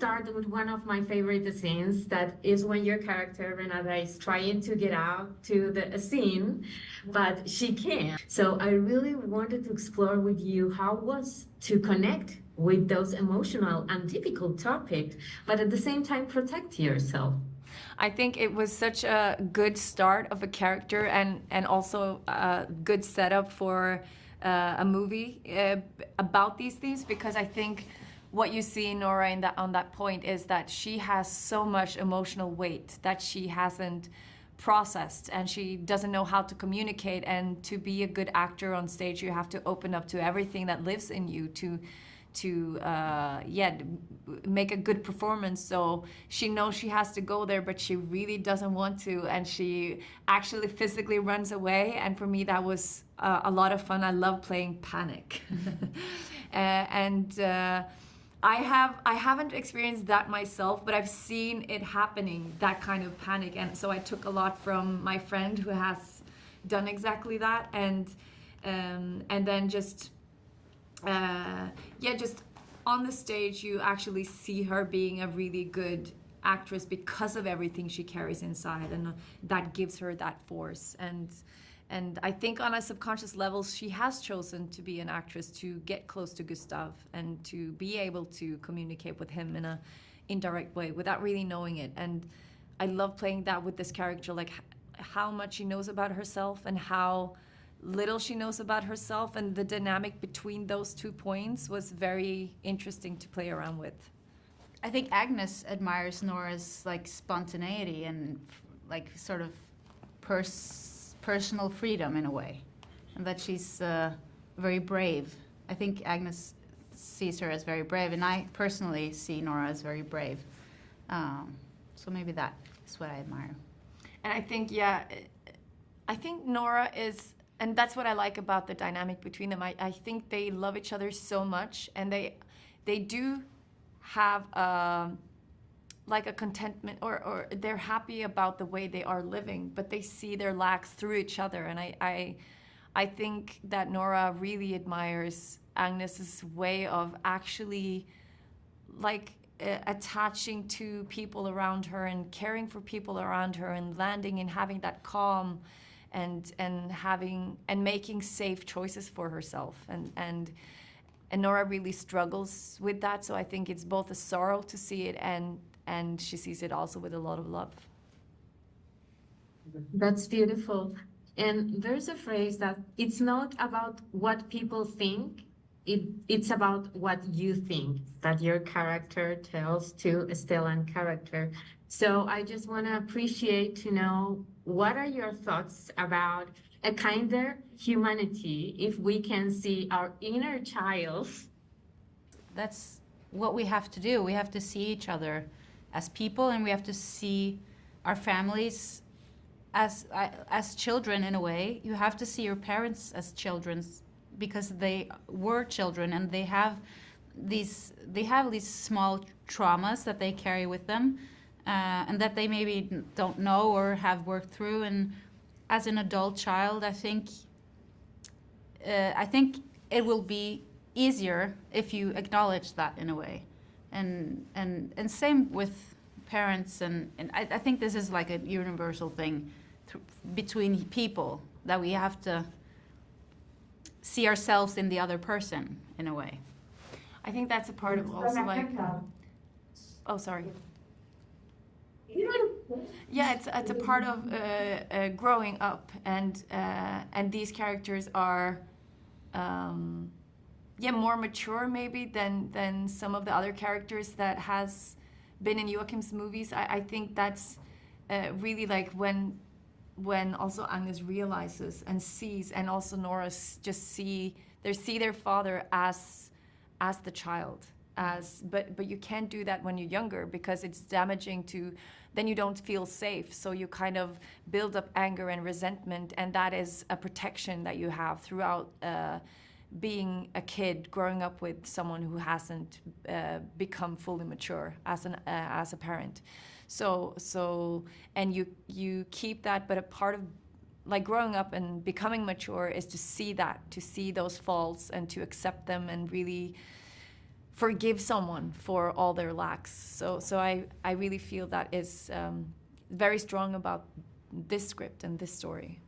start with one of my favorite scenes. That is when your character Renata is trying to get out to the scene, but she can't. So I really wanted to explore with you how it was to connect with those emotional and difficult topics, but at the same time protect yourself. I think it was such a good start of a character and also a good setup for a movie about these things, because I think what you see in Nora on that point is that she has so much emotional weight that she hasn't processed, and she doesn't know how to communicate. And to be a good actor on stage, you have to open up to everything that lives in you to make a good performance. So she knows she has to go there, but she really doesn't want to, and she actually physically runs away. And for me, that was a lot of fun. I love playing panic. I haven't experienced that myself, but I've seen it happening, that kind of panic. And so I took a lot from my friend who has done exactly that, and then just on the stage, you actually see her being a really good actress because of everything she carries inside, and that gives her that force. And I think on a subconscious level, she has chosen to be an actress to get close to Gustav and to be able to communicate with him in a indirect way without really knowing it. And I love playing that with this character, like how much she knows about herself and how little she knows about herself, and the dynamic between those 2 points was very interesting to play around with. I think Agnes admires Nora's like spontaneity and like sort of personal freedom in a way, and that she's very brave. I think Agnes sees her as very brave, and I personally see Nora as very brave. So maybe that is what I admire. And I think, I think Nora is, and that's what I like about the dynamic between them. I think they love each other so much, and they do have like a contentment, or they're happy about the way they are living, but they see their lacks through each other. And I think that Nora really admires Agnes's way of actually like attaching to people around her and caring for people around her and landing and having that calm and making safe choices for herself. And Nora really struggles with that. So I think it's both a sorrow to see it, and she sees it also with a lot of love. That's beautiful. And there's a phrase that it's not about what people think, it's about what you think, that your character tells to a Stellan character. So I just want to appreciate to know, what are your thoughts about a kinder humanity if we can see our inner child? That's what we have to do. We have to see each other as people, and we have to see our families as children in a way. You have to see your parents as children, because they were children, and they have these small traumas that they carry with them, and that they maybe don't know or have worked through. And as an adult child, I think it will be easier if you acknowledge that in a way, and same with parents, and I think this is like a universal thing between people, that we have to see ourselves in the other person in a way. I think that's a part of also like, oh, sorry. Yeah, it's a part of growing up, and these characters are more mature maybe than some of the other characters that has been in Joachim's movies. I think that's really like when also Agnes realizes and sees, and also Nora just see their father as the child, but you can't do that when you're younger, because it's damaging then you don't feel safe, so you kind of build up anger and resentment, and that is a protection that you have throughout being a kid growing up with someone who hasn't become fully mature as a parent. So and you keep that, but a part of like growing up and becoming mature is to see those faults and to accept them and really forgive someone for all their lacks. So I really feel that is very strong about this script and this story.